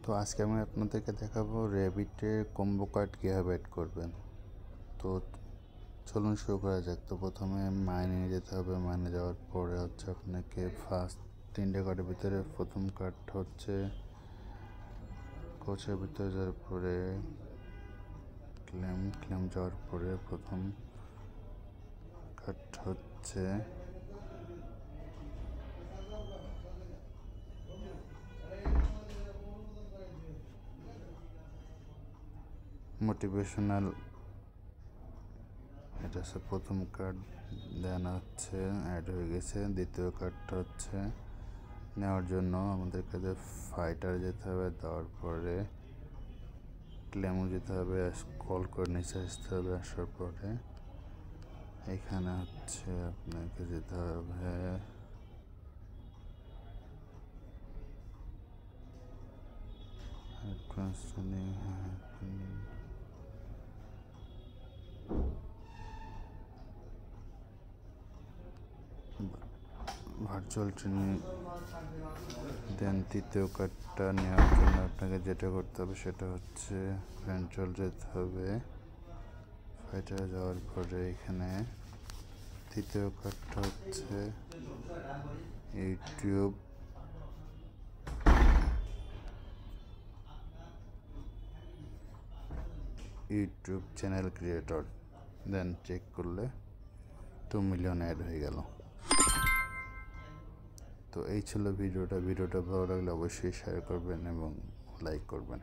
তো আজকে আমি আপনাদেরকে দেখাবো র্যাবিটে কম্বো কার্ড কীভাবে অ্যাড করবেন। তো চলুন শুরু করা যাক। তো প্রথমে মাইনে যেতে হবে। মাইনে যাওয়ার পরে আপনাকে ফার্স্ট 3টে কার্ডের ভিতরে প্রথম কার্ড কোচের ভিতরে যাওয়ার পরে ক্লেম যাওয়ার পরে প্রথম কার্ড মোটিভেশনাল। এটা প্রথম কার্ড দেন অ্যাড হয়ে গেছে। দ্বিতীয় কার্ডটা নেওয়ার জন্য আমাদের কাছে ফাইটার যেতে হবে, দেওয়ার পরে ক্লেমও যেতে হবে, কল করে নিচে আসতে হবে। আসার পরে এখানে আপনাকে যেতে হবে ভার্চুয়াল ট্রেনিং। দেন তৃতীয় কার্ডটা নেওয়ার জন্য আপনাকে যেটা করতে হবে সেটা ভেন্ট্রাল যেতে হবে। ফাইটারে যাওয়ার পরে এখানে তৃতীয় কার্ডটা ইউটিউব চ্যানেল ক্রিয়েটর। দেন চেক করলে 2 মিলিয়ন অ্যাড হয়ে গেল। তো এই ছিল ভিডিওটা ভালো লাগলে অবশ্যই শেয়ার করবেন এবং লাইক করবেন।